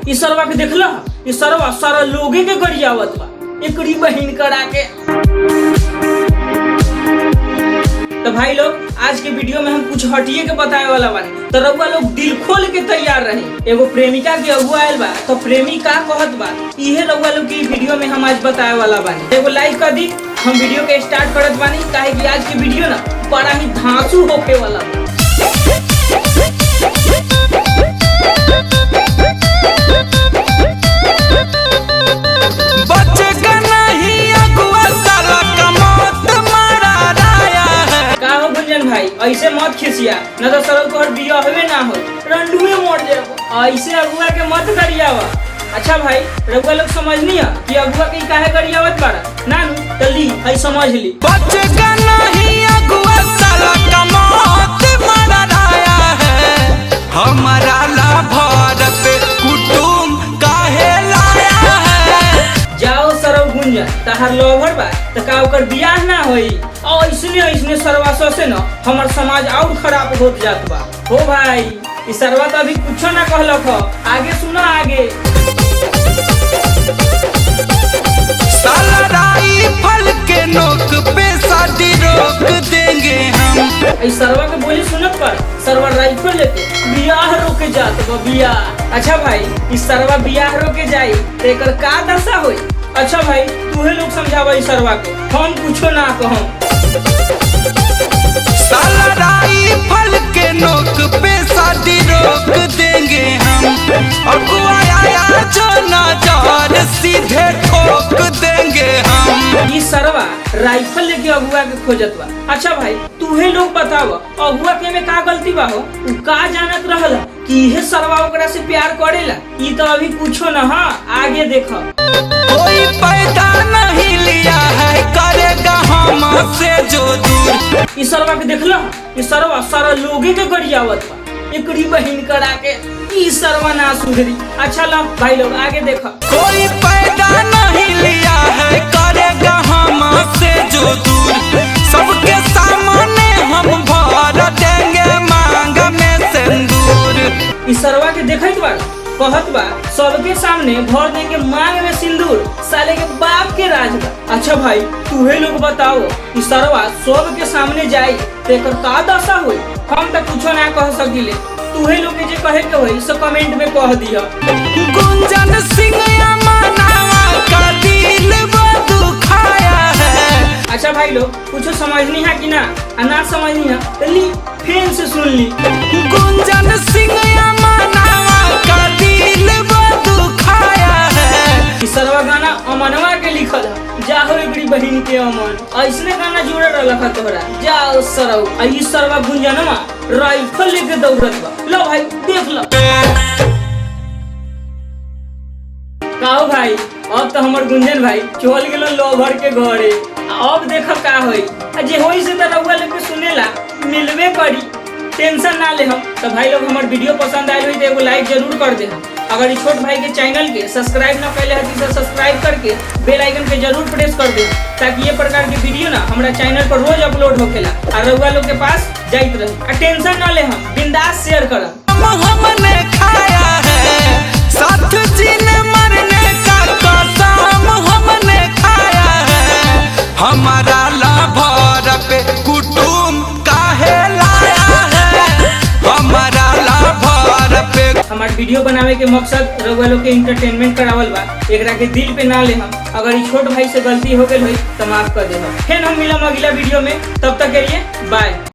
ई सरवा के देखला, ई सरवा सारा लोगे के गरियावत बा एकरी बहिन करा के। तो भाई लोग आज के वीडियो में हम कुछ हटिए के बताए वाला बानी, तो रउआ लोग दिल खोल के तैयार रही। एगो प्रेमिका के अगुआ आयल बा, तो प्रेमी का कहत बा इहे रउआ लोग की वीडियो में हम आज बताए वाला बानी। एगो लाइक कर दी, हम वीडियो के स्टार्ट करत बानी, काहे कि आज के वीडियो ना बड़ा ही धांसू होके वाला बा। भाई ऐसे मत खिसिया, न तो सर तोहर बिया होवे ना हो, रंडुए मोड़ जाबो। ऐसे अगुआ के मत गरियावा। अच्छा भाई रउआ लोग समझनी है कि अगुआ के काहे गरियावत बाड़ा ना नु, तो ली है समझ ली। बचेगा नहीं अगुआ साला कमौत मारा राया है, हमारा लाभर पे कुटुम काहे लाया है। जाओ सरव गुंजा तहार लोभर बा त का ओकर बियाह ना होई। और इसने सरवासो से न हमर समाज और खराब होत जात बा। हो भाई ई सरवा तो अभी कुछो ना कहलक हो, आगे सुनो आगे। साला राइफल के नोक पे शादी रोक देंगे हम। ई सरवा के बोली सुनत पर सरवा राइफल लेके बियाह रोके जात बा बियाह। अच्छा भाई ई सरवा बियाह रोके जाई त एकर का दशा होई। अच्छा भाई तूहे लोग समझावा ई सरवा के, हम कुछो ना कहम। साला राइफल के नोक पे शादी रोक देंगे हम, अगुआ आया जो नजर सीधे ठोक देंगे हम। ई सरवा राइफल लेके अगुआ के खोजत बा। अच्छा भाई तूहे लोग बताव अगुआ के में का गलती बा हो। उ का जानत रहल कि इहे सरवा ओकरा से प्यार करेला। ई तो अभी कुछो ना, हां आगे देखो। कोई पैदा नहीं लिया है करेगा हमसे जो दूर। ई सरवा के देखला, ई सरवा सारा लोगे के गरियावत बा एकरी बहिन करा के। ई सरवा ना सुधरी। अच्छा ला भाई लोग आगे देखो। कोई पैदा नहीं लिया है करेगा हमसे जो दूर, सबके सामने हम भर देंगे मांग में सिंदूर। ई सरवा के देखत बा कहत बा सबके सामने भर देंगे मांग में सिंदूर, साले के बाप के राज बा। अच्छा भाई तूहे लोग बताओ ई सरवा सबके सामने जाई तो एकर का दशा होई। हम तो कुछो ना कह सकिले, तूहे लोग के जे कहे के होई सो कमेंट में कह दिया। गुंजन सिंह मनावा का दिल वो दुखाया है। अच्छा भाई लोग कुछ समझनी है कि ना, ना समझनी है तो ली फिर से सुन ली। गुंजन सिंह मनावा का दिल वो दुखाया है। ई सरवा गाना अमनवा के लिखल है, जाहो एकरी बहिन के अमन। ऐसने गाना जुड़े रहलक तोहरा, जाओ सरव। ई सरवा गुंजनवा राइफल लेके दौड़त बा। लो भाई देख लो। काओ भाई अब तो हमर गुंजन भाई चल गेलो लोभर के घरे। अब देख का होई, जे होई से तो रउआ लेके सुनेला मिलबे करी, टेंशन ना ले हम। तो भाई लोग हमार वीडियो पसंद आयल हुई तो एगो लाइक जरूर कर दे। अगर इस छोट भाई के चैनल के सब्सक्राइब ना पहले हती तो सब्सक्राइब करके बेल आइकन पे जरूर प्रेस कर दे, ताकि ये प्रकार की वीडियो ना हमारा चैनल पर रोज अपलोड होखेला और रउआ लोग के पास जाइत रहे। टेंशन ना ले हम बिंदास शेयर करम। हमने खाया है साथ जीने मरने का कसम हमने खाया है, हमारा लाभर पे कुटुम काहे लाया है, हमारा लाभर पे। हमार वीडियो बनावे के मकसद रउआ लोग के एंटरटेनमेंट करावल बा, एकरा के दिल पे ना ले हम। अगर ई छोट भाई से गलती हो गई होई तो माफ कर दे। फिर हम मिलम अगला वीडियो में, तब तक के लिए बाय।